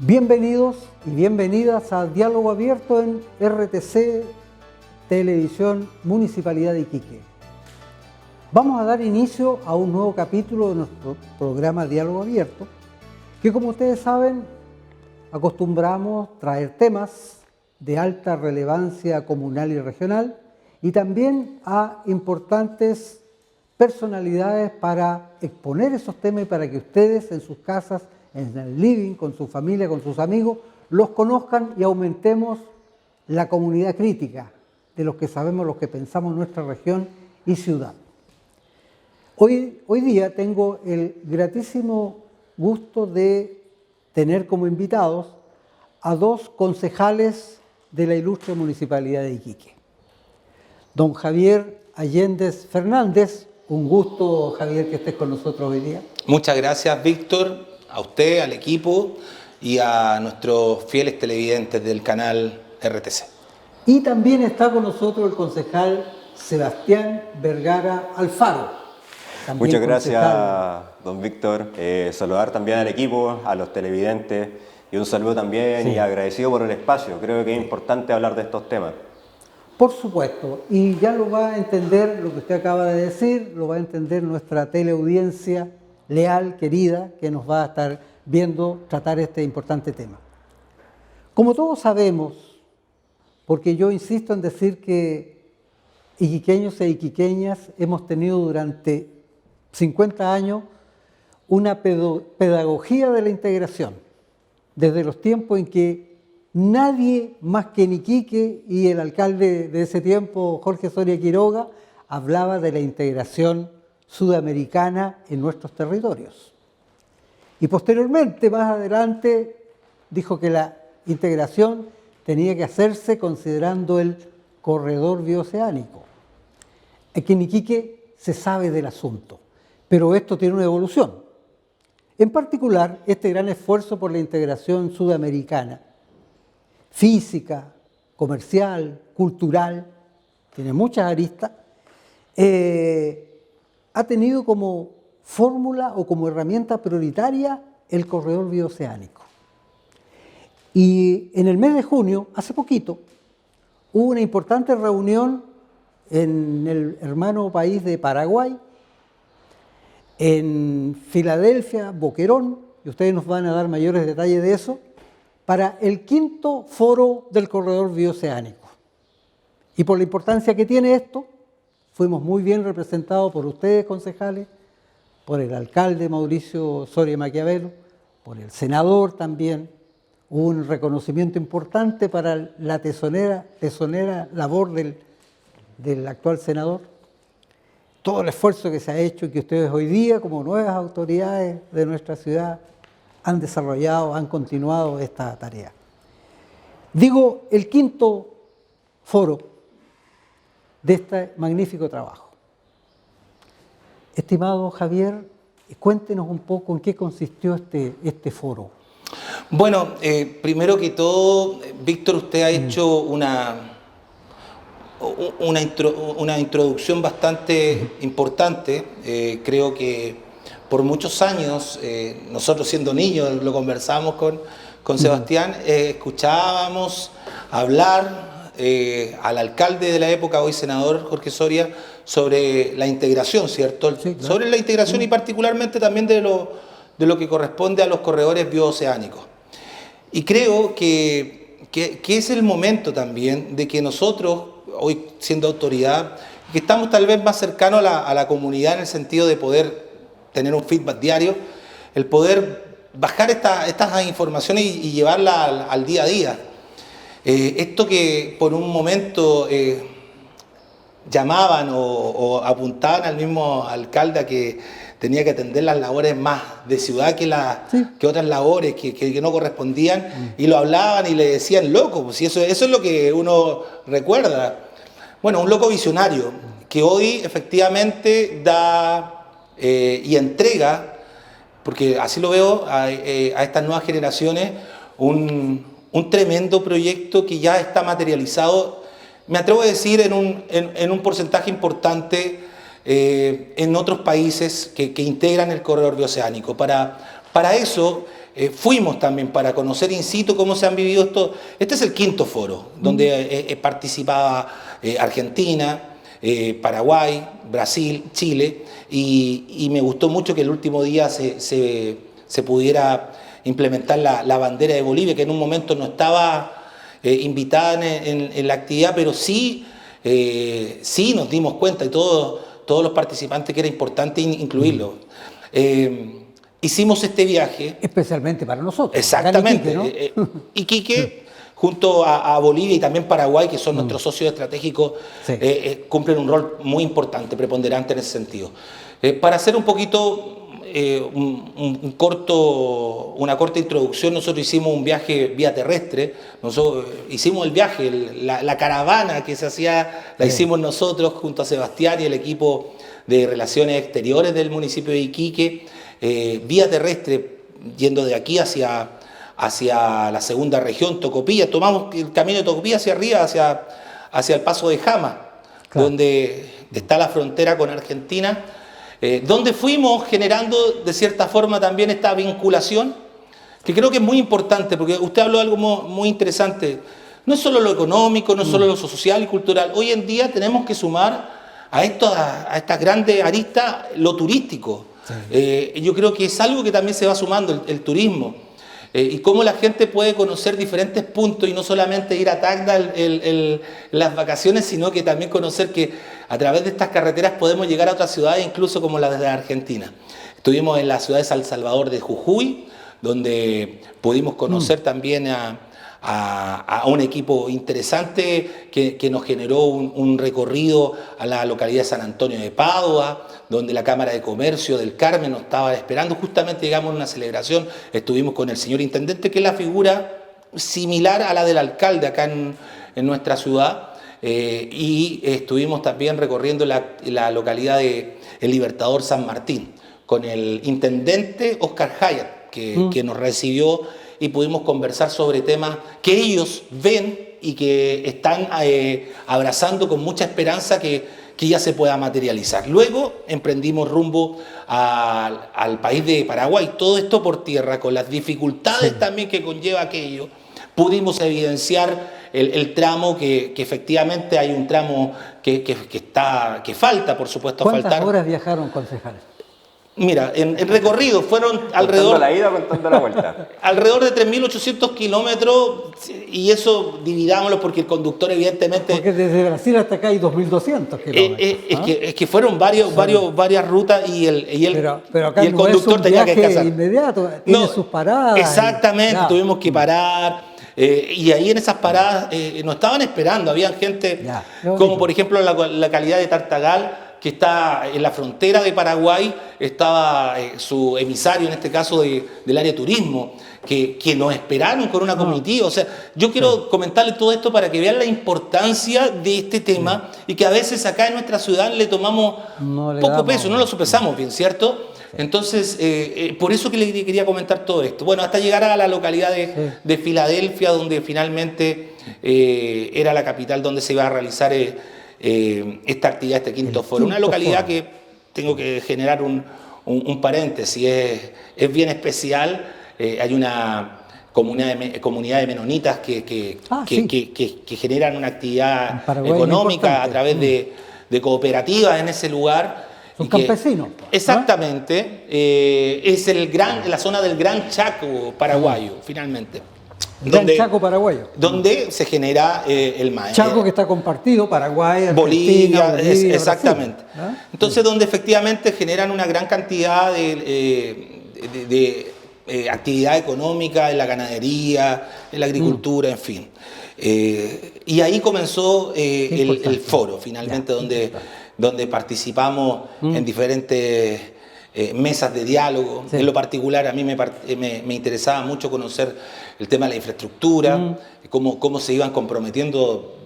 Bienvenidos y bienvenidas a Diálogo Abierto en RTC Televisión Municipalidad de Iquique. Vamos a dar inicio a un nuevo capítulo de nuestro programa Diálogo Abierto, que como ustedes saben, acostumbramos traer temas de alta relevancia comunal y regional y también a importantes personalidades para exponer esos temas y para que ustedes en sus casas, en el living, con su familia, con sus amigos, los conozcan y aumentemos la comunidad crítica de los que sabemos, los que pensamos en nuestra región y ciudad. Hoy día tengo el gratísimo gusto de tener como invitados a dos concejales de la ilustre Municipalidad de Iquique. Don Javier Allendez Fernández, un gusto, Javier, que estés con nosotros hoy día. Muchas gracias, Víctor, a usted, al equipo y a nuestros fieles televidentes del canal RTC. Y también está con nosotros el concejal Sebastián Vergara Alfaro. Muchas gracias, don Víctor. Saludar también al equipo, a los televidentes y un saludo también y agradecido por el espacio. Creo que es importante hablar de estos temas. Por supuesto, y ya lo va a entender lo que usted acaba de decir, lo va a entender nuestra teleaudiencia leal, querida, que nos va a estar viendo tratar este importante tema. Como todos sabemos, porque yo insisto en decir que iquiqueños e iquiqueñas hemos tenido durante 50 años una pedagogía de la integración, desde los tiempos en que nadie más que en Iquique y el alcalde de ese tiempo, Jorge Soria Quiroga, hablaba de la integración sudamericana en nuestros territorios. Y posteriormente, más adelante, dijo que la integración tenía que hacerse considerando el corredor bioceánico. Aquí en Iquique se sabe del asunto, pero esto tiene una evolución. En particular, este gran esfuerzo por la integración sudamericana, física, comercial, cultural, tiene muchas aristas, ha tenido como fórmula o como herramienta prioritaria el corredor bioceánico. Y en el mes de junio, hace poquito, hubo una importante reunión en el hermano país de Paraguay, en Filadelfia, Boquerón, y ustedes nos van a dar mayores detalles de eso, para el 5º foro del corredor bioceánico. Y por la importancia que tiene esto, fuimos muy bien representados por ustedes, concejales, por el alcalde Mauricio Soria Maquiavelo, por el senador también. Hubo un reconocimiento importante para la tesonera labor del actual senador. Todo el esfuerzo que se ha hecho y que ustedes hoy día, como nuevas autoridades de nuestra ciudad, han desarrollado, han continuado esta tarea. Digo, el 5º foro de este magnífico trabajo. Estimado Javier, cuéntenos un poco en qué consistió este foro. Bueno, primero que todo, Víctor, usted ha hecho una introducción bastante importante. Creo que por muchos años, nosotros siendo niños, lo conversábamos con Sebastián, escuchábamos hablar al alcalde de la época, hoy senador Jorge Soria, sobre la integración, ¿cierto? Sí, claro. Sobre la integración y particularmente también de lo que corresponde a los corredores bioceánicos. Y creo que es el momento también de que nosotros, hoy siendo autoridad, que estamos tal vez más cercanos a la comunidad en el sentido de poder tener un feedback diario, el poder bajar estas informaciones y llevarlas al día a día. Esto que por un momento llamaban o apuntaban al mismo alcalde a que tenía que atender las labores más de ciudad que otras labores que no correspondían, y lo hablaban y le decían loco, pues, y eso es lo que uno recuerda. Bueno, un loco visionario que hoy efectivamente da y entrega, porque así lo veo, a estas nuevas generaciones, un tremendo proyecto que ya está materializado, me atrevo a decir, en un porcentaje importante en otros países que integran el corredor bioceánico. Para eso fuimos también para conocer in situ cómo se han vivido esto. Este es el quinto foro, donde participaba Argentina, Paraguay, Brasil, Chile, y me gustó mucho que el último día se pudiera implementar la bandera de Bolivia, que en un momento no estaba invitada en la actividad, pero sí nos dimos cuenta, y todos los participantes, que era importante incluirlo. Hicimos este viaje. Especialmente para nosotros. Exactamente. Iquique, ¿no? Iquique, junto a Bolivia y también Paraguay, que son nuestros socios estratégicos, Sí. cumplen un rol muy importante, preponderante en ese sentido. Para hacer un poquito una corta introducción, nosotros hicimos un viaje vía terrestre. Nosotros hicimos el viaje, la caravana que se hacía, la hicimos nosotros junto a Sebastián y el equipo de Relaciones Exteriores del municipio de Iquique, vía terrestre, yendo de aquí hacia la segunda región, Tocopilla. Tomamos el camino de Tocopilla hacia arriba, hacia el paso de Jama, Claro. donde está la frontera con Argentina, donde fuimos generando de cierta forma también esta vinculación, que creo que es muy importante, porque usted habló de algo muy interesante. No es solo lo económico, no es solo lo social y cultural. Hoy en día tenemos que sumar a estas grandes aristas lo turístico. Yo creo que es algo que también se va sumando, el turismo. Y cómo la gente puede conocer diferentes puntos y no solamente ir a Tacna las vacaciones, sino que también conocer que a través de estas carreteras podemos llegar a otras ciudades, incluso como las de Argentina. Estuvimos en la ciudad de San Salvador de Jujuy, donde pudimos conocer también a un equipo interesante que nos generó un recorrido a la localidad de San Antonio de Padua, donde la Cámara de Comercio del Carmen nos estaba esperando. Justamente llegamos a una celebración, estuvimos con el señor intendente, que es la figura similar a la del alcalde acá en nuestra ciudad, y estuvimos también recorriendo la localidad de El Libertador San Martín, con el intendente Oscar Hayat, que nos recibió, y pudimos conversar sobre temas que ellos ven y que están abrazando con mucha esperanza que ya se pueda materializar. Luego emprendimos rumbo al país de Paraguay, todo esto por tierra, con las dificultades también que conlleva aquello. Pudimos evidenciar el tramo que efectivamente hay un tramo que falta, por supuesto, ¿Cuántas faltar. horas viajaron, concejales? Mira, en recorrido fueron ¿Contando la ida o contando la vuelta? alrededor de 3.800 kilómetros, y eso dividámoslo porque el conductor evidentemente... Porque desde Brasil hasta acá hay 2.200 kilómetros. Es que fueron varias rutas y Pero acá y el no conductor es un tenía que viaje descansar. inmediato, tiene sus paradas. Exactamente, Claro. tuvimos que parar. Y ahí en esas paradas nos estaban esperando, había gente, Ya, como por ejemplo la localidad de Tartagal, que está en la frontera de Paraguay, estaba su emisario, en este caso del área de turismo, que nos esperaron con una comitiva. O sea, yo quiero comentarles todo esto para que vean la importancia de este tema, y que a veces acá en nuestra ciudad le tomamos poco peso, no lo sopesamos bien, ¿cierto? Entonces, por eso que le quería comentar todo esto. Bueno, hasta llegar a la localidad de Filadelfia, donde finalmente era la capital donde se iba a realizar esta actividad, este quinto foro. Una localidad que tengo que generar un paréntesis, es bien especial. Hay una comunidad de menonitas que generan una actividad económica a través de cooperativas en ese lugar. Son campesinos. Exactamente. Es la zona del Gran Chaco paraguayo, finalmente. Gran Chaco paraguayo. Donde se genera el maíz. Chaco que está compartido, Paraguay, Argentina, Bolivia, Brasil, exactamente. ¿no? Entonces, donde efectivamente generan una gran cantidad de actividad económica en la ganadería, en la agricultura, en fin. Y ahí comenzó el foro, finalmente, donde participamos en diferentes mesas de diálogo. En lo particular, a mí me interesaba mucho conocer el tema de la infraestructura, cómo se iban comprometiendo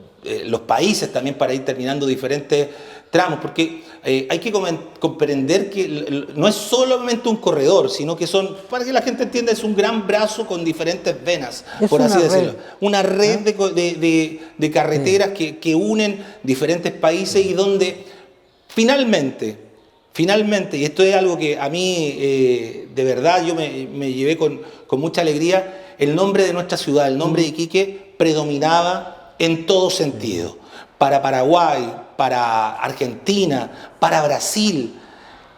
los países también para ir terminando diferentes tramos, porque hay que comprender que no es solamente un corredor, sino que para que la gente entienda, es un gran brazo con diferentes venas, por así decirlo. Una red de carreteras que unen diferentes países, y donde finalmente finalmente, y esto es algo que a mí de verdad yo me llevé con mucha alegría, el nombre de nuestra ciudad, el nombre de Iquique predominaba en todo sentido. Para Paraguay, para Argentina, para Brasil,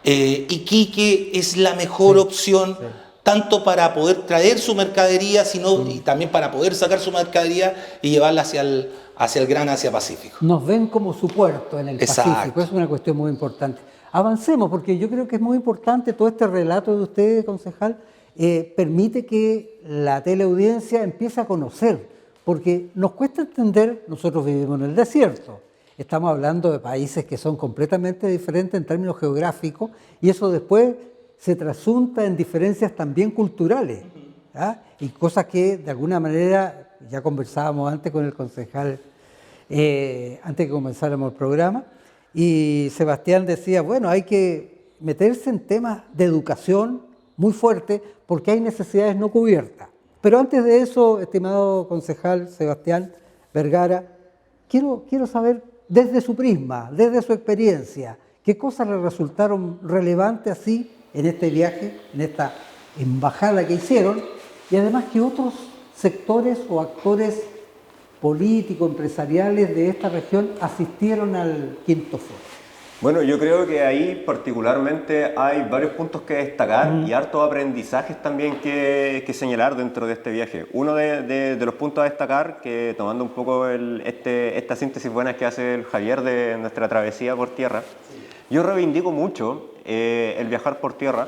Iquique es la mejor opción, tanto para poder traer su mercadería, y también para poder sacar su mercadería y llevarla hacia el gran Asia Pacífico. Nos ven como su puerto en el Exacto. Pacífico, es una cuestión muy importante. Avancemos, porque yo creo que es muy importante todo este relato de usted, concejal, permite que la teleaudiencia empiece a conocer, porque nos cuesta entender, nosotros vivimos en el desierto, estamos hablando de países que son completamente diferentes en términos geográficos, y eso después se trasunta en diferencias también culturales, ¿ya? Y cosas que de alguna manera, ya conversábamos antes con el concejal, antes que comenzáramos el programa, y Sebastián decía, bueno, hay que meterse en temas de educación muy fuerte porque hay necesidades no cubiertas. Pero antes de eso, estimado concejal Sebastián Vergara, quiero saber desde su prisma, desde su experiencia, qué cosas le resultaron relevantes así en este viaje, en esta embajada que hicieron, y además que otros sectores o actores políticos, empresariales de esta región asistieron al quinto foro. Bueno, yo creo que ahí particularmente hay varios puntos que destacar y hartos aprendizajes también que señalar dentro de este viaje. Uno de los puntos a destacar, que tomando un poco esta síntesis buena que hace el Javier de nuestra travesía por tierra, yo reivindico mucho el viajar por tierra.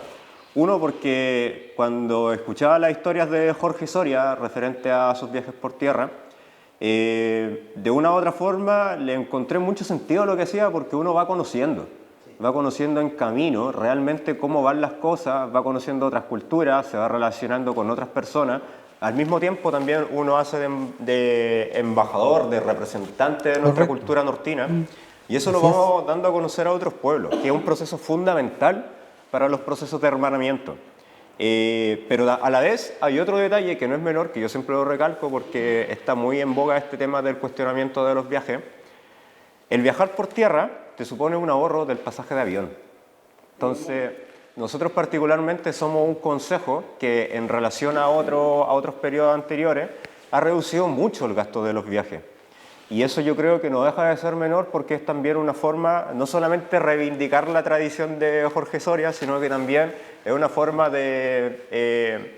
Uno, porque cuando escuchaba las historias de Jorge Soria referente a sus viajes por tierra, de una u otra forma le encontré mucho sentido a lo que hacía, porque uno va conociendo en camino realmente cómo van las cosas, va conociendo otras culturas, se va relacionando con otras personas. Al mismo tiempo también uno hace de embajador, de representante de nuestra cultura nortina, y eso lo vamos dando a conocer a otros pueblos, que es un proceso fundamental para los procesos de hermanamiento. Pero a la vez hay otro detalle que no es menor, que yo siempre lo recalco porque está muy en boga este tema del cuestionamiento de los viajes. El viajar por tierra te supone un ahorro del pasaje de avión. Entonces, nosotros particularmente somos un consejo que en relación a otros periodos anteriores ha reducido mucho el gasto de los viajes. Y eso yo creo que no deja de ser menor, porque es también una forma no solamente reivindicar la tradición de Jorge Soria, sino que también es una forma de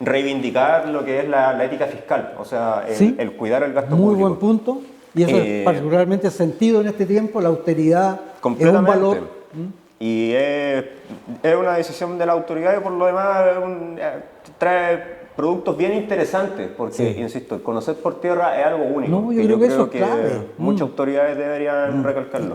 reivindicar lo que es la ética fiscal, o sea, el cuidar el gasto público. Muy buen punto, y eso es particularmente sentido en este tiempo, la austeridad es un valor. Y es una decisión de la autoridad, y por lo demás trae productos bien interesantes, porque, insisto, conocer por tierra es algo único. No, yo creo que eso es clave. Muchas autoridades deberían recalcarlo.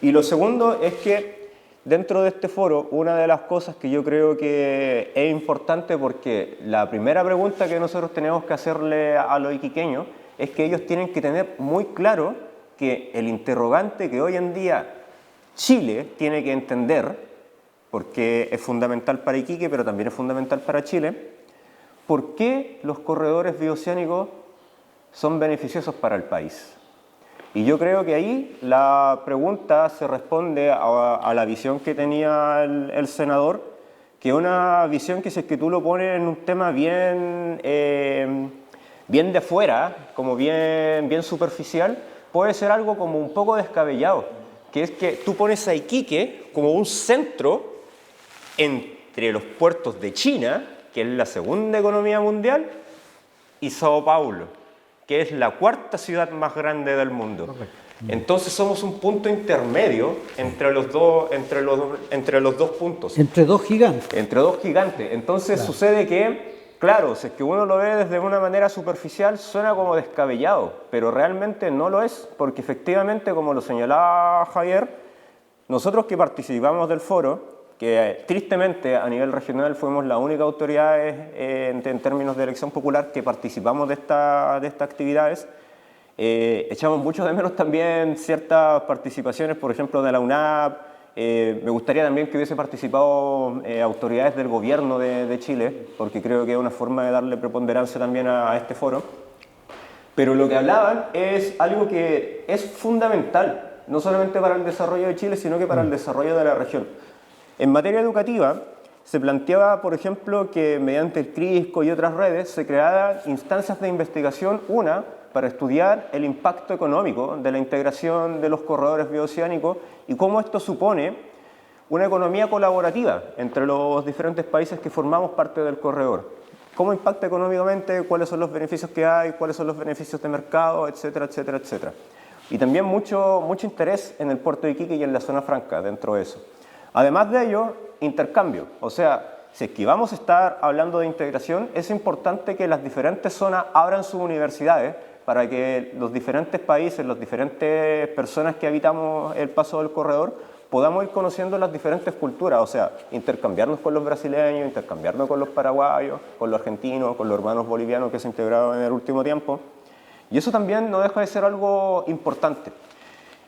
Y lo segundo es que dentro de este foro, una de las cosas que yo creo que es importante, porque la primera pregunta que nosotros tenemos que hacerle a los iquiqueños es que ellos tienen que tener muy claro que el interrogante que hoy en día Chile tiene que entender, porque es fundamental para Iquique, pero también es fundamental para Chile, ¿por qué los corredores bioceánicos son beneficiosos para el país? Y yo creo que ahí la pregunta se responde a la visión que tenía el senador, que es una visión que, si es que tú lo pones en un tema bien de afuera, como bien superficial, puede ser algo como un poco descabellado, que es que tú pones a Iquique como un centro entre los puertos de China, que es la segunda economía mundial, y Sao Paulo, que es la cuarta ciudad más grande del mundo. Entonces somos un punto intermedio entre los dos puntos. Entre dos gigantes. Entre dos gigantes. Entonces sucede que, claro, si es que uno lo ve desde una manera superficial, suena como descabellado, pero realmente no lo es, porque efectivamente, como lo señalaba Javier, nosotros que participamos del foro, que tristemente a nivel regional fuimos la única autoridad en términos de elección popular que participamos de estas actividades, echamos mucho de menos también ciertas participaciones, por ejemplo, de la UNAP. Me gustaría también que hubiese participado autoridades del gobierno de Chile, porque creo que es una forma de darle preponderancia también a este foro. Pero lo que hablaban es algo que es fundamental, no solamente para el desarrollo de Chile, sino que para el desarrollo de la región. En materia educativa, se planteaba, por ejemplo, que mediante el CRISCO y otras redes se crearan instancias de investigación, una, para estudiar el impacto económico de la integración de los corredores bioceánicos y cómo esto supone una economía colaborativa entre los diferentes países que formamos parte del corredor. ¿Cómo impacta económicamente? ¿Cuáles son los beneficios que hay? ¿Cuáles son los beneficios de mercado? Etcétera, etcétera, etcétera. Y también mucho interés en el puerto de Iquique y en la zona franca dentro de eso. Además de ello, intercambio. O sea, si es que vamos a estar hablando de integración, es importante que las diferentes zonas abran sus universidades para que los diferentes países, las diferentes personas que habitamos el paso del corredor, podamos ir conociendo las diferentes culturas, o sea, intercambiarnos con los brasileños, intercambiarnos con los paraguayos, con los argentinos, con los hermanos bolivianos que se integraron en el último tiempo. Y eso también no deja de ser algo importante.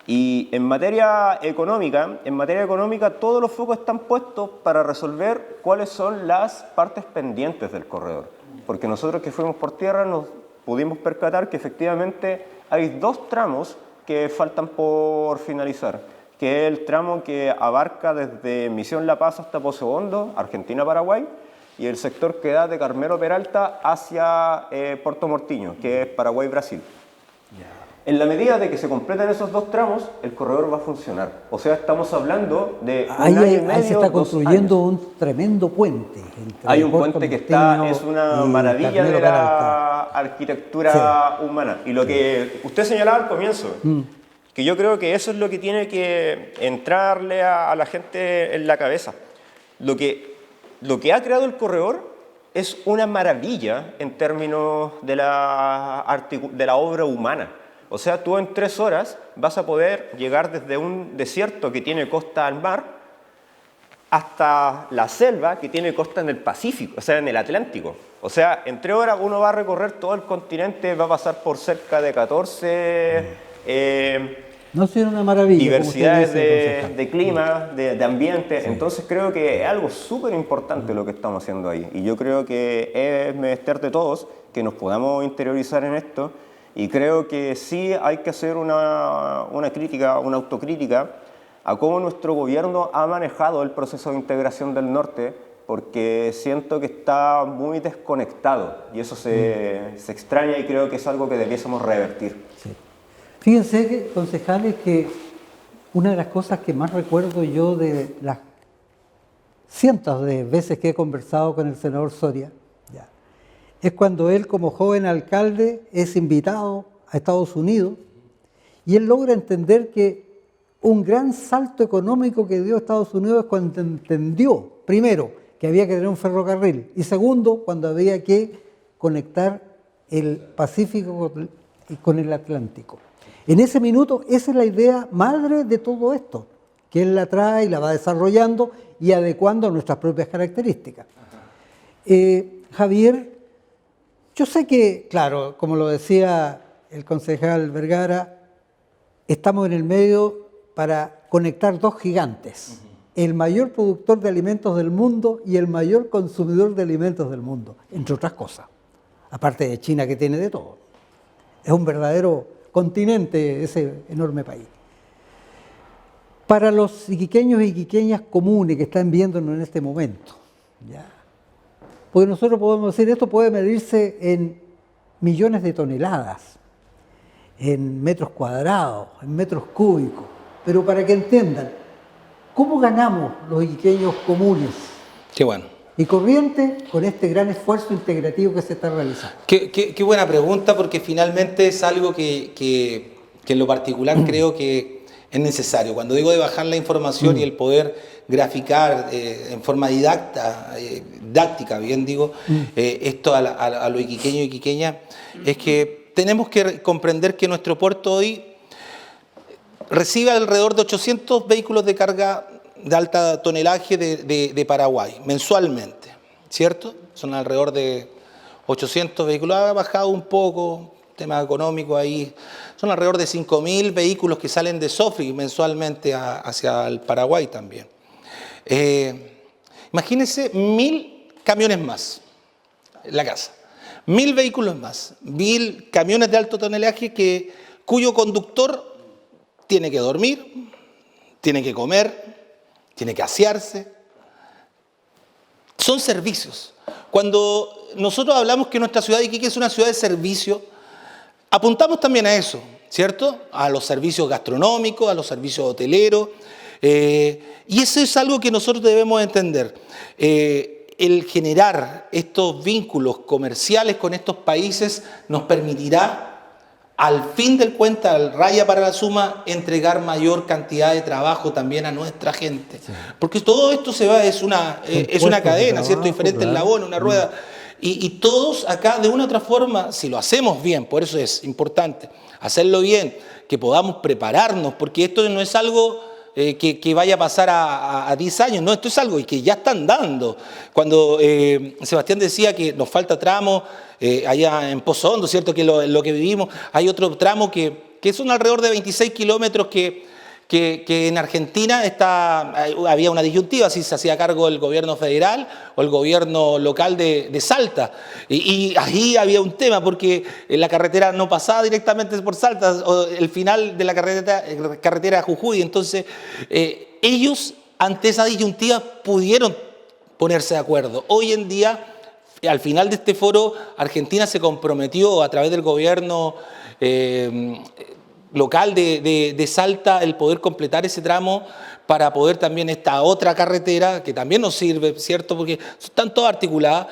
Y en materia económica todos los focos están puestos para resolver cuáles son las partes pendientes del corredor. Porque nosotros que fuimos por tierra nos pudimos percatar que efectivamente hay 2 tramos que faltan por finalizar, que es el tramo que abarca desde Misión La Paz hasta Pozo Hondo, Argentina-Paraguay, y el sector que da de Carmelo Peralta hacia Puerto Mortiño, que es Paraguay-Brasil. En la medida de que se completen esos 2 tramos, el corredor va a funcionar. O sea, estamos hablando de un año y medio, ahí se está construyendo un tremendo puente. Hay un puente que es una maravilla de la arquitectura humana. Y lo que usted señalaba al comienzo, que yo creo que eso es lo que tiene que entrarle a la gente en la cabeza. Lo que ha creado el corredor es una maravilla en términos de la obra humana. O sea, tú en 3 horas vas a poder llegar desde un desierto que tiene costa al mar hasta la selva que tiene costa en el Pacífico, o sea, en el Atlántico. O sea, en 3 horas uno va a recorrer todo el continente, va a pasar por cerca de 14 no es una maravilla, diversidades de clima, de ambiente. Sí. Entonces creo que es algo súper importante lo que estamos haciendo ahí. Y yo creo que es menester de todos que nos podamos interiorizar en esto. Y creo que sí hay que hacer una crítica, una autocrítica a cómo nuestro gobierno ha manejado el proceso de integración del norte, porque siento que está muy desconectado y eso se extraña y creo que es algo que debiésemos revertir. Sí. Fíjense, concejales, que una de las cosas que más recuerdo yo de las cientos de veces que he conversado con el senador Soria, es cuando él, como joven alcalde, es invitado a Estados Unidos y él logra entender que un gran salto económico que dio Estados Unidos es cuando entendió, primero, que había que tener un ferrocarril y segundo, cuando había que conectar el Pacífico con el Atlántico. En ese minuto, esa es la idea madre de todo esto, que él la trae y la va desarrollando y adecuando a nuestras propias características. Javier, yo sé que, claro, como lo decía el concejal Vergara, estamos en el medio para conectar 2 gigantes, el mayor productor de alimentos del mundo y el mayor consumidor de alimentos del mundo, entre otras cosas, aparte de China, que tiene de todo. Es un verdadero continente ese enorme país. Para los iquiqueños y iquiqueñas comunes que están viéndonos en este momento, ¿ya? Porque nosotros podemos decir, esto puede medirse en millones de toneladas, en metros cuadrados, en metros cúbicos, pero para que entiendan, ¿cómo ganamos los iquiqueños comunes? Qué bueno. Y corriente con este gran esfuerzo integrativo que se está realizando. Qué buena pregunta, porque finalmente es algo que en lo particular creo que es necesario. Cuando digo de bajar la información y el poder graficar en forma didáctica, bien digo, esto a los iquiqueños y iquiqueñas, es que tenemos que comprender que nuestro puerto hoy recibe alrededor de 800 vehículos de carga de alta tonelaje de Paraguay, mensualmente, ¿cierto? Son alrededor de 800 vehículos, ha bajado un poco, tema económico ahí, son alrededor de 5.000 vehículos que salen de Sofri mensualmente hacia el Paraguay también. Imagínense 1.000 camiones más en la casa, 1.000 vehículos más, 1.000 camiones de alto tonelaje cuyo conductor tiene que dormir, tiene que comer, tiene que asearse. Son servicios. Cuando nosotros hablamos que nuestra ciudad de Iquique es una ciudad de servicio, apuntamos también a eso, ¿cierto? A los servicios gastronómicos, a los servicios hoteleros, y eso es algo que nosotros debemos entender. El generar estos vínculos comerciales con estos países nos permitirá, al fin del cuenta, al raya para la suma, entregar mayor cantidad de trabajo también a nuestra gente. Sí. Porque todo esto es una cadena, ¿cierto? Diferentes eslabones, una rueda. Y todos acá, de una u otra forma, si lo hacemos bien, por eso es importante hacerlo bien, que podamos prepararnos, porque esto no es algo que vaya a pasar a 10 años, no, esto es algo que ya están dando. Cuando Sebastián decía que nos falta tramo allá en Pozo Hondo, ¿cierto? Que lo que vivimos, hay otro tramo que son alrededor de 26 kilómetros que en Argentina había una disyuntiva, si se hacía cargo el gobierno federal o el gobierno local de Salta. Y ahí había un tema, porque la carretera no pasaba directamente por Salta, o el final de la carretera Jujuy. Entonces, ellos, ante esa disyuntiva, pudieron ponerse de acuerdo. Hoy en día, al final de este foro, Argentina se comprometió a través del gobierno local de Salta el poder completar ese tramo para poder también esta otra carretera, que también nos sirve, ¿cierto? Porque están todas articuladas,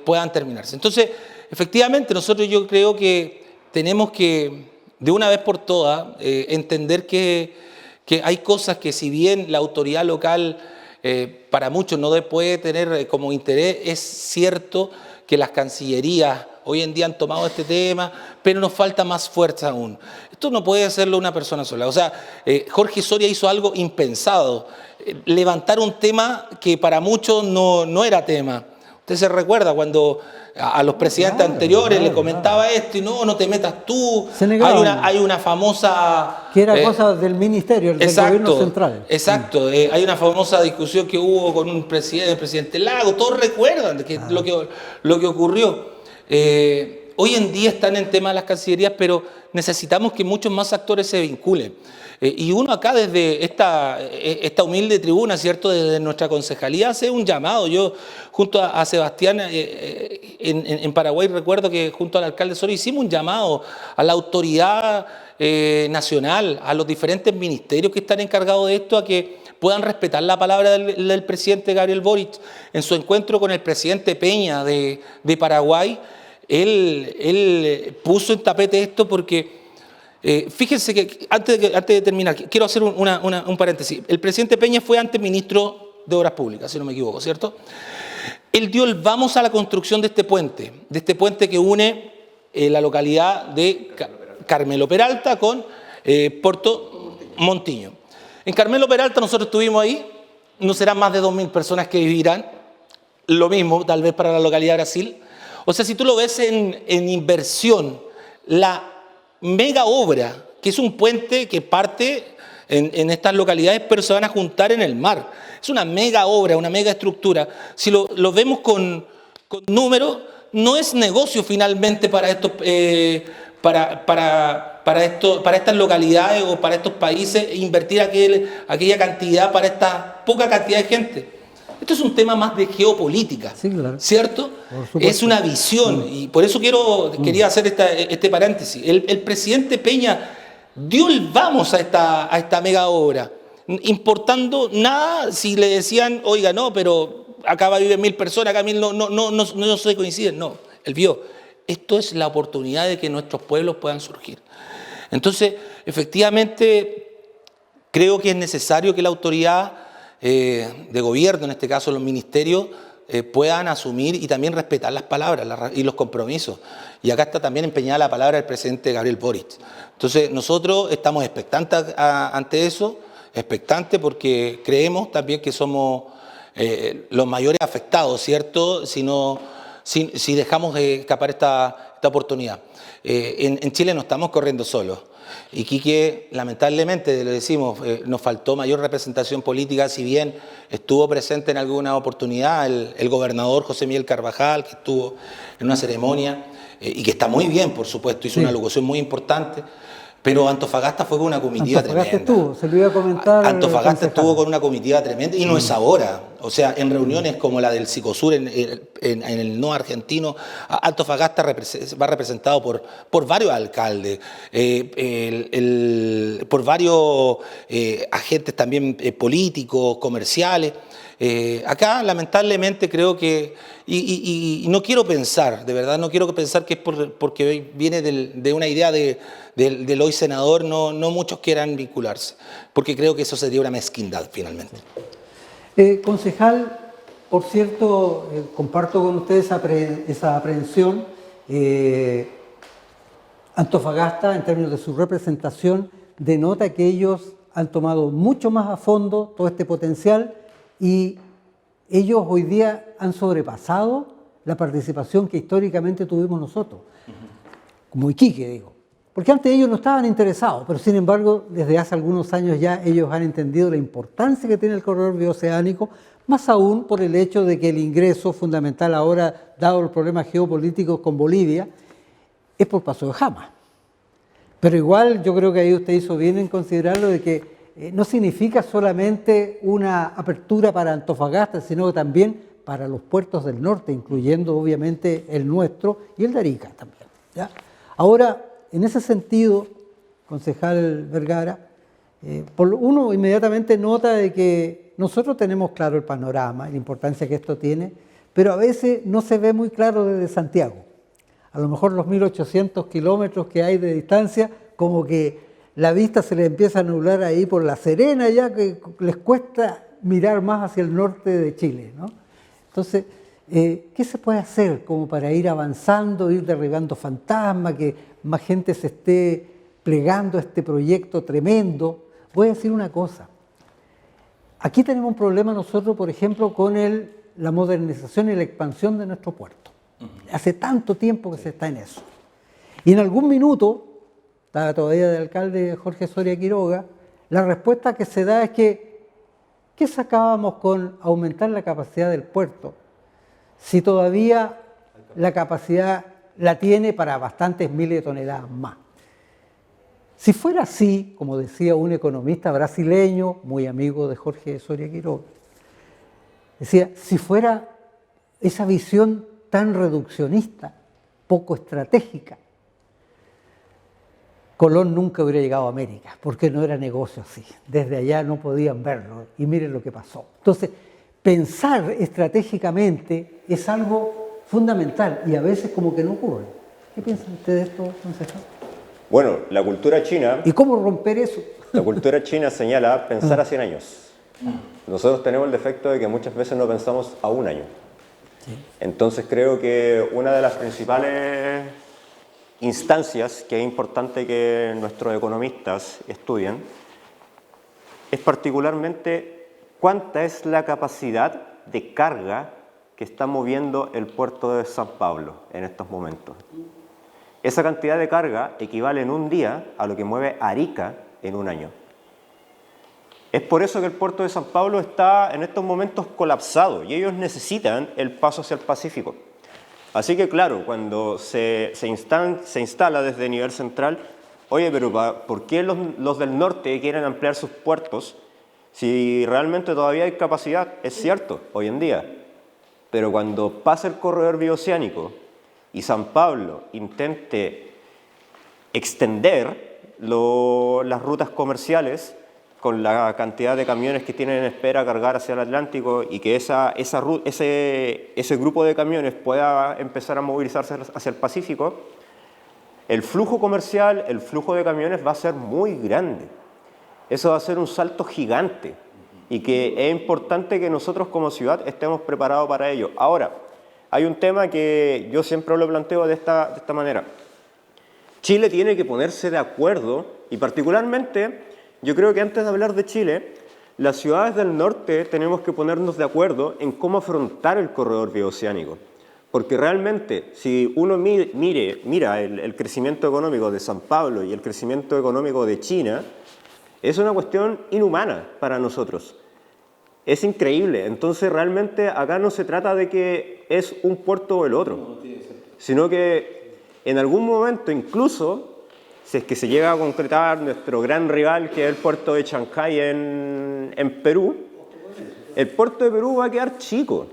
puedan terminarse. Entonces, efectivamente, yo creo que tenemos que, de una vez por todas, entender que hay cosas que, si bien la autoridad local para muchos no puede tener como interés, es cierto que las cancillerías hoy en día han tomado este tema, pero nos falta más fuerza aún. Esto no puede hacerlo una persona sola. O sea, Jorge Soria hizo algo impensado, levantar un tema que para muchos no era tema. Usted se recuerda cuando a los presidentes anteriores le comentaba esto y no te metas tú. Hay una famosa... Que era cosa del ministerio, del gobierno central. Exacto. Hay una famosa discusión que hubo con el presidente Lago. Todos recuerdan lo que ocurrió. Hoy en día están en tema de las cancillerías, pero necesitamos que muchos más actores se vinculen. Y uno acá desde esta humilde tribuna, ¿cierto? Desde nuestra concejalía hace un llamado. Yo junto a Sebastián en Paraguay recuerdo que junto al alcalde Soria hicimos un llamado a la autoridad nacional, a los diferentes ministerios que están encargados de esto, a que puedan respetar la palabra del presidente Gabriel Boric. En su encuentro con el presidente Peña de Paraguay, él puso en tapete esto porque... fíjense que antes de terminar, quiero hacer un paréntesis. El presidente Peña fue antes ministro de Obras Públicas, si no me equivoco, ¿cierto? Él dio el vamos a la construcción de este puente que une la localidad de Carmelo Peralta con Puerto Montiño. En Carmelo Peralta nosotros estuvimos ahí, no serán más de 2.000 personas que vivirán, lo mismo tal vez para la localidad de Brasil. O sea, si tú lo ves en inversión, la mega obra, que es un puente que parte en estas localidades, pero se van a juntar en el mar. Es una mega obra, una mega estructura. Si lo vemos con números, no es negocio finalmente para estos, para estas localidades o para estos países invertir aquella cantidad para esta poca cantidad de gente. Esto es un tema más de geopolítica, sí, claro. ¿Cierto? Es una visión y por eso quería hacer este paréntesis. El presidente Peña dio el vamos a esta mega obra, importando nada si le decían, oiga, no, pero acá viven 1.000 personas, acá 1.000 no se coinciden. No, él vio, esto es la oportunidad de que nuestros pueblos puedan surgir. Entonces, efectivamente, creo que es necesario que la autoridad de gobierno, en este caso los ministerios, puedan asumir y también respetar las palabras y los compromisos. Y acá está también empeñada la palabra del presidente Gabriel Boric. Entonces nosotros estamos expectantes ante eso, expectantes porque creemos también que somos los mayores afectados, ¿cierto? Si dejamos de escapar esta oportunidad. En Chile no estamos corriendo solos. Iquique, lamentablemente, lo decimos, nos faltó mayor representación política, si bien estuvo presente en alguna oportunidad el gobernador José Miguel Carvajal, que estuvo en una ceremonia y que está muy bien, por supuesto, hizo una locución muy importante, Pero Antofagasta fue con una comitiva Antofagasta tremenda. estuvo, se lo iba a comentar. Antofagasta concejal. estuvo con una comitiva tremenda y no es ahora. O sea, en reuniones como la del Psicosur en el no argentino, Antofagasta va representado por varios alcaldes, por varios agentes también políticos, comerciales. Acá, lamentablemente, creo que, y no quiero pensar, de verdad, no quiero pensar que es porque viene de una idea del hoy senador, no muchos quieran vincularse, porque creo que eso sería una mezquindad, finalmente. Concejal, por cierto, comparto con usted esa aprehensión. Antofagasta, en términos de su representación, denota que ellos han tomado mucho más a fondo todo este potencial y ellos hoy día han sobrepasado la participación que históricamente tuvimos nosotros, como Iquique, digo. Porque antes ellos no estaban interesados, pero sin embargo, desde hace algunos años ya ellos han entendido la importancia que tiene el corredor bioceánico, más aún por el hecho de que el ingreso fundamental ahora, dado los problemas geopolíticos con Bolivia, es por Paso de Jama. Pero igual yo creo que ahí usted hizo bien en considerarlo de que no significa solamente una apertura para Antofagasta, sino también para los puertos del norte, incluyendo obviamente el nuestro y el de Arica también, ¿ya? Ahora, en ese sentido, concejal Vergara, uno inmediatamente nota de que nosotros tenemos claro el panorama y la importancia que esto tiene, pero a veces no se ve muy claro desde Santiago. A lo mejor los 1.800 kilómetros que hay de distancia, como que la vista se les empieza a nublar ahí por La Serena, ya que les cuesta mirar más hacia el norte de Chile, ¿no? Entonces, ¿qué se puede hacer como para ir avanzando, ir derribando fantasmas, que más gente se esté plegando a este proyecto tremendo? Voy a decir una cosa. Aquí tenemos un problema nosotros, por ejemplo, con la modernización y la expansión de nuestro puerto. Hace tanto tiempo que se está en eso. Y en algún minuto, estaba todavía de alcalde Jorge Soria Quiroga, la respuesta que se da es que ¿qué sacábamos con aumentar la capacidad del puerto si todavía la capacidad la tiene para bastantes miles de toneladas más? Si fuera así, como decía un economista brasileño, muy amigo de Jorge Soria Quiroga, decía, si fuera esa visión tan reduccionista, poco estratégica, Colón nunca hubiera llegado a América, porque no era negocio así. Desde allá no podían verlo, y miren lo que pasó. Entonces, pensar estratégicamente es algo fundamental, y a veces como que no ocurre. ¿Qué piensan ustedes de esto, concejal? Bueno, la cultura china... ¿Y cómo romper eso? La cultura china señala pensar a 100 años. Nosotros tenemos el defecto de que muchas veces no pensamos a un año. Sí. Entonces creo que una de las principales instancias que es importante que nuestros economistas estudien es particularmente cuánta es la capacidad de carga que está moviendo el puerto de San Pablo en estos momentos. Esa cantidad de carga equivale en un día a lo que mueve Arica en un año. Es por eso que el puerto de San Pablo está en estos momentos colapsado y ellos necesitan el paso hacia el Pacífico. Así que claro, cuando se instala desde nivel central, oye, pero ¿por qué los del norte quieren ampliar sus puertos si realmente todavía hay capacidad? Es cierto, hoy en día. Pero cuando pasa el corredor bioceánico y San Pablo intente extender las rutas comerciales con la cantidad de camiones que tienen en espera a cargar hacia el Atlántico y que ese grupo de camiones pueda empezar a movilizarse hacia el Pacífico, el flujo comercial, el flujo de camiones va a ser muy grande. Eso va a ser un salto gigante y que es importante que nosotros como ciudad estemos preparados para ello. Ahora, hay un tema que yo siempre lo planteo de esta manera. Chile tiene que ponerse de acuerdo y particularmente... Yo creo que antes de hablar de Chile, las ciudades del norte tenemos que ponernos de acuerdo en cómo afrontar el corredor bioceánico. Porque realmente, si uno mira el crecimiento económico de San Pablo y el crecimiento económico de China, es una cuestión inhumana para nosotros. Es increíble. Entonces, realmente acá no se trata de que es un puerto o el otro, sino que en algún momento incluso si es que se llega a concretar nuestro gran rival, que es el puerto de Chancay en Perú, el puerto de Perú va a quedar chico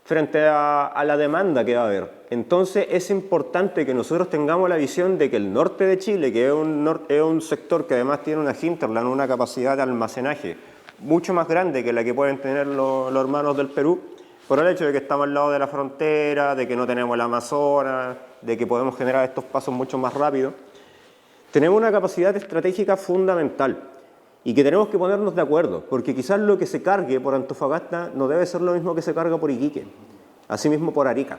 frente a la demanda que va a haber. Entonces es importante que nosotros tengamos la visión de que el norte de Chile, que es un sector que además tiene una hinterland, una capacidad de almacenaje mucho más grande que la que pueden tener los hermanos del Perú, por el hecho de que estamos al lado de la frontera, de que no tenemos el Amazonas, de que podemos generar estos pasos mucho más rápido, tenemos una capacidad estratégica fundamental y que tenemos que ponernos de acuerdo, porque quizás lo que se cargue por Antofagasta no debe ser lo mismo que se carga por Iquique, asimismo por Arica.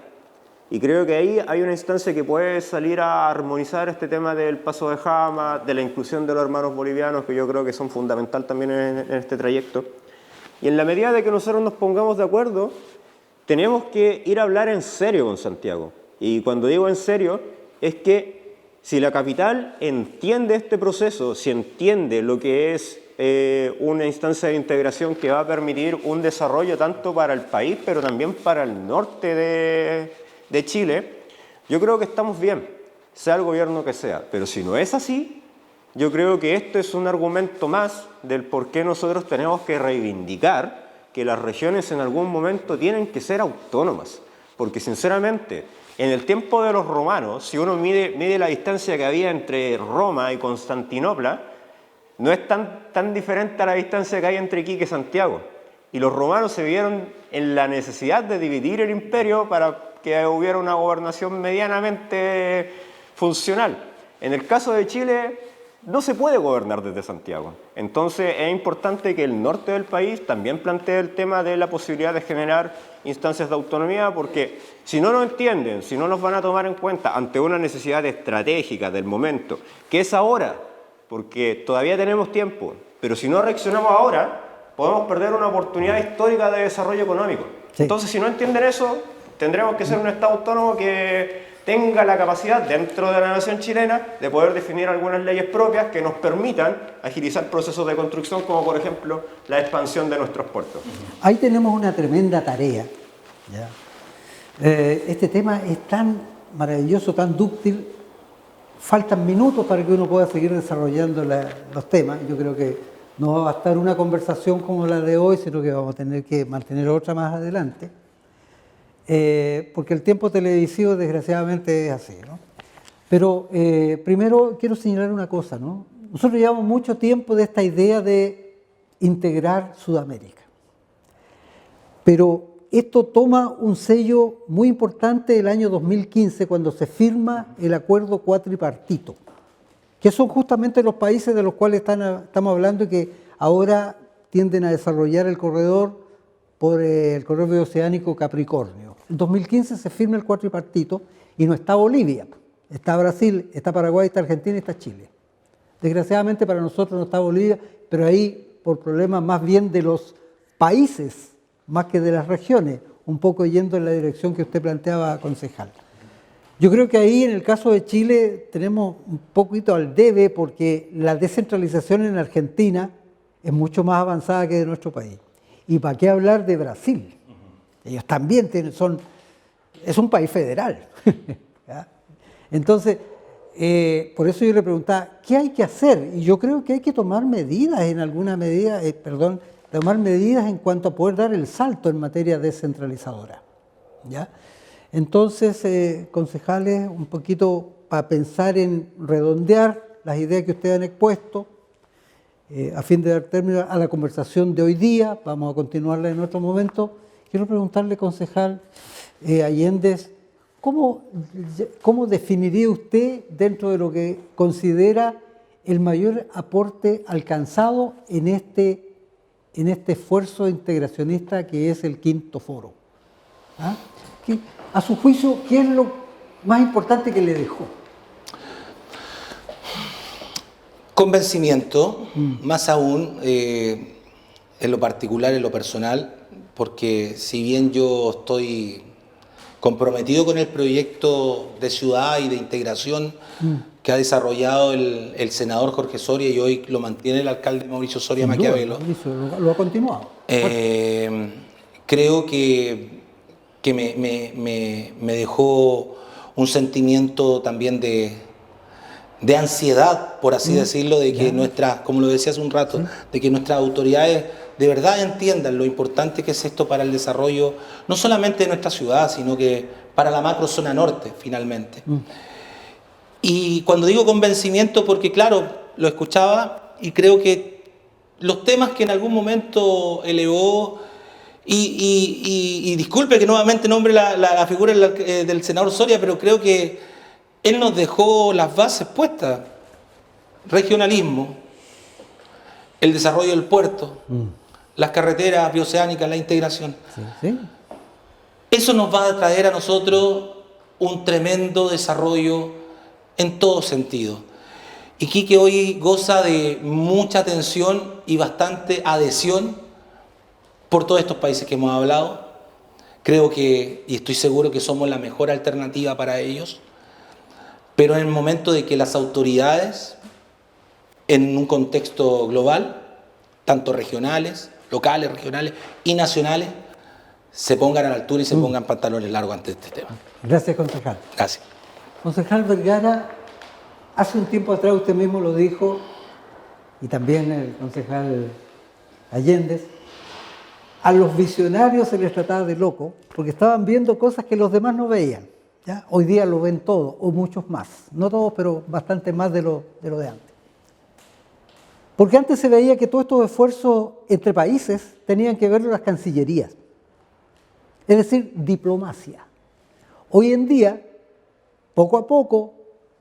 Y creo que ahí hay una instancia que puede salir a armonizar este tema del paso de Jama, de la inclusión de los hermanos bolivianos, que yo creo que son fundamental también en este trayecto. Y en la medida de que nosotros nos pongamos de acuerdo, tenemos que ir a hablar en serio con Santiago. Y cuando digo en serio, es que si la capital entiende este proceso, si entiende lo que es una instancia de integración que va a permitir un desarrollo tanto para el país, pero también para el norte de Chile, yo creo que estamos bien, sea el gobierno que sea. Pero si no es así, yo creo que esto es un argumento más del por qué nosotros tenemos que reivindicar que las regiones en algún momento tienen que ser autónomas. Porque sinceramente, en el tiempo de los romanos, si uno mide la distancia que había entre Roma y Constantinopla, no es tan diferente a la distancia que hay entre Iquique y Santiago. Y los romanos se vieron en la necesidad de dividir el imperio para que hubiera una gobernación medianamente funcional. En el caso de Chile, no se puede gobernar desde Santiago. Entonces es importante que el norte del país también plantee el tema de la posibilidad de generar instancias de autonomía, porque si no lo entienden, si no nos van a tomar en cuenta ante una necesidad estratégica del momento, que es ahora, porque todavía tenemos tiempo, pero si no reaccionamos ahora, podemos perder una oportunidad histórica de desarrollo económico. Sí. Entonces, si no entienden eso, tendremos que ser un Estado autónomo que tenga la capacidad dentro de la nación chilena de poder definir algunas leyes propias que nos permitan agilizar procesos de construcción, como por ejemplo la expansión de nuestros puertos. Ahí tenemos una tremenda tarea. ¿Ya? Este tema es tan maravilloso, tan dúctil, faltan minutos para que uno pueda seguir desarrollando los temas. Yo creo que no va a bastar una conversación como la de hoy, sino que vamos a tener que mantener otra más adelante. Porque el tiempo televisivo desgraciadamente es así, ¿no? Pero primero quiero señalar una cosa, ¿no? Nosotros llevamos mucho tiempo de esta idea de integrar Sudamérica, pero esto toma un sello muy importante el año 2015 cuando se firma el acuerdo cuatripartito, que son justamente los países de los cuales estamos hablando y que ahora tienden a desarrollar el corredor por el corredor bioceánico Capricornio. En 2015 se firma el cuatripartito y no está Bolivia, está Brasil, está Paraguay, está Argentina y está Chile. Desgraciadamente para nosotros no está Bolivia, pero ahí por problemas más bien de los países, más que de las regiones, un poco yendo en la dirección que usted planteaba, concejal. Yo creo que ahí en el caso de Chile tenemos un poquito al debe porque la descentralización en Argentina es mucho más avanzada que de nuestro país. ¿Y para qué hablar de Brasil? Ellos también es un país federal. Entonces, por eso yo le preguntaba, ¿qué hay que hacer? Y yo creo que hay que tomar medidas en alguna medida, tomar medidas en cuanto a poder dar el salto en materia descentralizadora. ¿Ya? Entonces, concejales, un poquito para pensar en redondear las ideas que ustedes han expuesto, a fin de dar término a la conversación de hoy día, vamos a continuarla en otro momento. Quiero preguntarle, concejal Allendez, ¿cómo definiría usted dentro de lo que considera el mayor aporte alcanzado en este esfuerzo integracionista que es el quinto foro? ¿Ah? A su juicio, ¿qué es lo más importante que le dejó? Convencimiento, más aún en lo particular, en lo personal, porque si bien yo estoy comprometido con el proyecto de ciudad y de integración que ha desarrollado el senador Jorge Soria y hoy lo mantiene el alcalde Mauricio Soria Maquiavelo, lo ha continuado. Creo que me dejó un sentimiento también de de ansiedad, por así decirlo, de que como lo decía hace un rato, de que nuestras autoridades de verdad entiendan lo importante que es esto para el desarrollo, no solamente de nuestra ciudad, sino que para la macrozona norte, finalmente. Y cuando digo convencimiento, porque claro, lo escuchaba y creo que los temas que en algún momento elevó, y disculpe que nuevamente nombre la figura del senador Soria, pero creo que él nos dejó las bases puestas. Regionalismo, el desarrollo del puerto, las carreteras bioceánicas, la integración. Sí. Eso nos va a traer a nosotros un tremendo desarrollo en todo sentido. Iquique hoy goza de mucha atención y bastante adhesión por todos estos países que hemos hablado. Creo que, y estoy seguro que somos la mejor alternativa para ellos, pero en el momento de que las autoridades, en un contexto global, tanto regionales, locales, regionales y nacionales, se pongan a la altura y se pongan pantalones largos ante este tema. Gracias, concejal. Gracias. Concejal Vergara, hace un tiempo atrás usted mismo lo dijo, y también el concejal Allende, a los visionarios se les trataba de loco porque estaban viendo cosas que los demás no veían. ¿Ya? Hoy día lo ven todos, o muchos más. No todos, pero bastante más de lo de antes. Porque antes se veía que todos estos esfuerzos entre países tenían que verlo las cancillerías. Es decir, diplomacia. Hoy en día, poco a poco,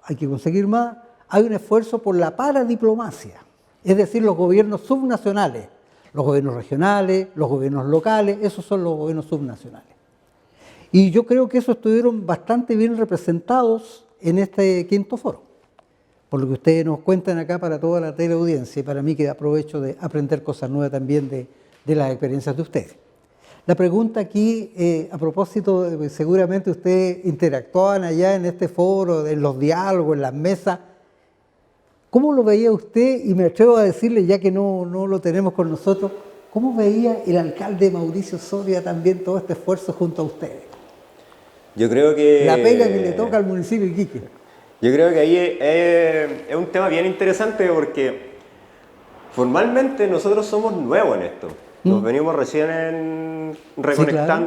hay que conseguir más, hay un esfuerzo por la paradiplomacia. Es decir, los gobiernos subnacionales, los gobiernos regionales, los gobiernos locales, esos son los gobiernos subnacionales. Y yo creo que eso estuvieron bastante bien representados en este quinto foro, por lo que ustedes nos cuentan acá para toda la teleaudiencia, y para mí que aprovecho de aprender cosas nuevas también de las experiencias de ustedes. La pregunta aquí, a propósito, seguramente ustedes interactuaban allá en este foro, en los diálogos, en las mesas. ¿Cómo lo veía usted? Y me atrevo a decirle, ya que no lo tenemos con nosotros, ¿cómo veía el alcalde Mauricio Soria también todo este esfuerzo junto a ustedes? Yo creo que... La pega que le toca al municipio de Iquique. Yo creo que ahí es un tema bien interesante porque formalmente nosotros somos nuevos en esto. Nos venimos recién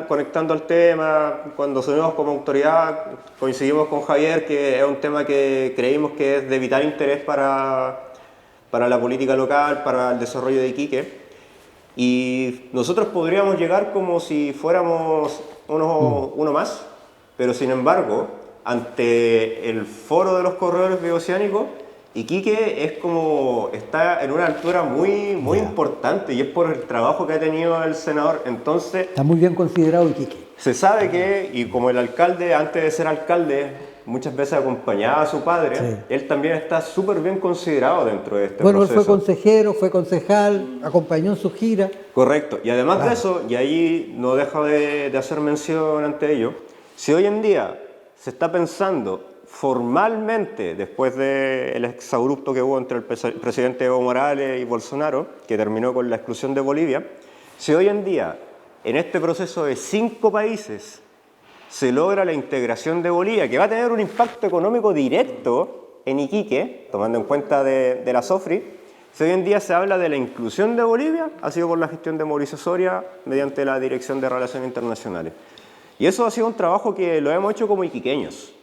conectando al tema. Cuando subimos como autoridad coincidimos con Javier que es un tema que creímos que es de vital interés para la política local, para el desarrollo de Iquique. Y nosotros podríamos llegar como si fuéramos uno más, pero sin embargo, ante el foro de los corredores bioceánicos, Iquique está en una altura muy importante, y es por el trabajo que ha tenido el senador. Entonces, está muy bien considerado Iquique. Se sabe que, y como el alcalde, antes de ser alcalde, muchas veces acompañaba a su padre, él también está súper bien considerado dentro de este proceso. Él fue consejero, fue concejal, acompañó en su gira. Correcto, y además de eso, y ahí no dejo de hacer mención ante ello, si hoy en día se está pensando formalmente, después del exabrupto que hubo entre el presidente Evo Morales y Bolsonaro, que terminó con la exclusión de Bolivia, si hoy en día, en este proceso de 5 países, se logra la integración de Bolivia, que va a tener un impacto económico directo en Iquique, tomando en cuenta de la SOFRI, si hoy en día se habla de la inclusión de Bolivia, ha sido por la gestión de Mauricio Soria mediante la Dirección de Relaciones Internacionales. Y eso ha sido un trabajo que lo hemos hecho como iquiqueños,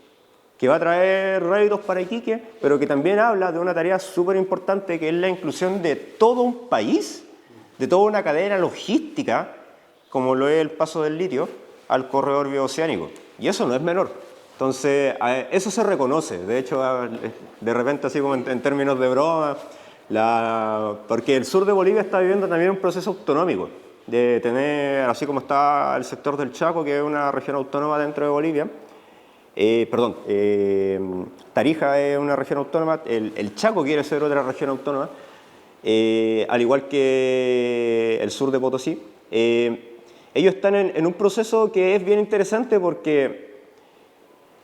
que va a traer réditos para Iquique, pero que también habla de una tarea súper importante, que es la inclusión de todo un país, de toda una cadena logística, como lo es el paso del litio, al corredor bioceánico. Y eso no es menor. Entonces, eso se reconoce. De hecho, de repente, así como en términos de broma, porque el sur de Bolivia está viviendo también un proceso autonómico, de tener, así como está el sector del Chaco, que es una región autónoma dentro de Bolivia, Tarija es una región autónoma, el Chaco quiere ser otra región autónoma, al igual que el sur de Potosí. Ellos están en un proceso que es bien interesante porque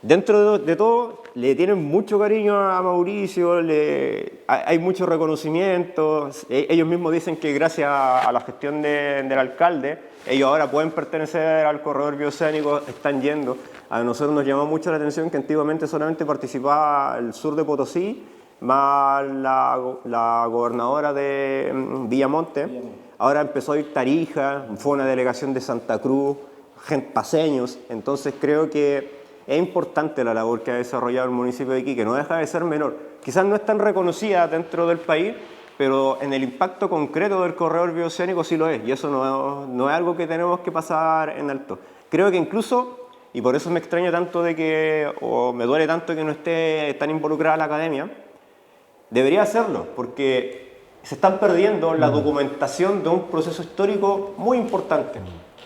dentro de todo le tienen mucho cariño a Mauricio, hay mucho reconocimiento. Ellos mismos dicen que gracias a la gestión del alcalde, ellos ahora pueden pertenecer al corredor bioceánico, están yendo. A nosotros nos llamó mucho la atención que antiguamente solamente participaba el sur de Potosí más la gobernadora de Villamonte. Ahora empezó a ir Tarija, fue una delegación de Santa Cruz, paseños. Entonces creo que es importante la labor que ha desarrollado el municipio de Iquique, no deja de ser menor. Quizás no es tan reconocida dentro del país, pero en el impacto concreto del corredor bioceánico sí lo es, y eso no es algo que tenemos que pasar en alto. Creo que incluso, y por eso me extraña tanto o me duele tanto que no esté tan involucrada la academia, debería hacerlo, porque se están perdiendo la documentación de un proceso histórico muy importante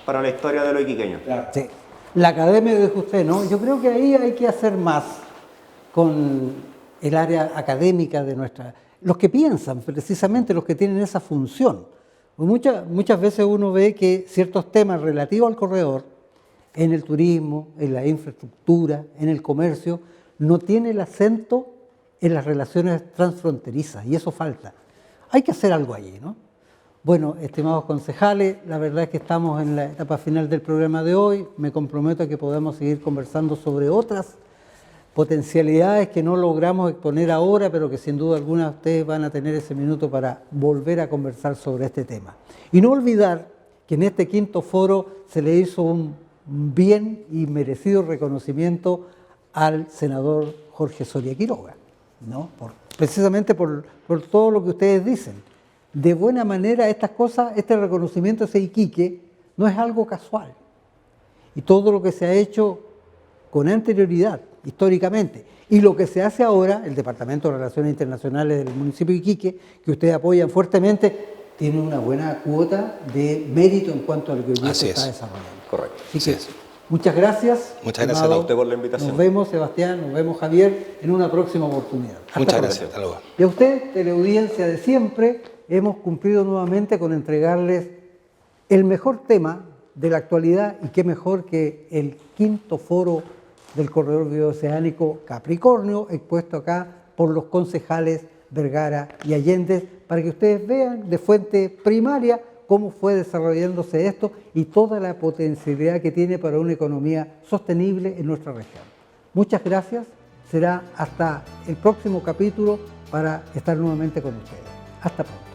para la historia de los iquiqueños. Sí. La academia dijo usted, ¿no? Yo creo que ahí hay que hacer más con el área académica de nuestra... Los que piensan, precisamente los que tienen esa función. Muchas veces uno ve que ciertos temas relativos al corredor, en el turismo, en la infraestructura, en el comercio, no tiene el acento en las relaciones transfronterizas, y eso falta. Hay que hacer algo allí, ¿no? Bueno, estimados concejales, la verdad es que estamos en la etapa final del programa de hoy. Me comprometo a que podamos seguir conversando sobre otras potencialidades que no logramos exponer ahora, pero que sin duda alguna ustedes van a tener ese minuto para volver a conversar sobre este tema. Y no olvidar que en este quinto foro se le hizo un bien y merecido reconocimiento al senador Jorge Soria Quiroga, ¿no? Precisamente por todo lo que ustedes dicen. De buena manera estas cosas, este reconocimiento a ese Iquique no es algo casual. Y todo lo que se ha hecho con anterioridad, históricamente, y lo que se hace ahora, el Departamento de Relaciones Internacionales del municipio de Iquique, que ustedes apoyan fuertemente, tiene una buena cuota de mérito en cuanto a lo que hoy día se está desarrollando. Correcto. Así que, muchas gracias. Muchas gracias a usted por la invitación. Nos vemos, Sebastián, nos vemos, Javier, en una próxima oportunidad. Muchas gracias. Hasta luego. Y a usted, teleaudiencia de siempre, hemos cumplido nuevamente con entregarles el mejor tema de la actualidad, y qué mejor que el quinto foro del corredor bioceánico Capricornio, expuesto acá por los concejales Vergara y Allende, para que ustedes vean de fuente primaria cómo fue desarrollándose esto y toda la potencialidad que tiene para una economía sostenible en nuestra región. Muchas gracias, será hasta el próximo capítulo para estar nuevamente con ustedes. Hasta pronto.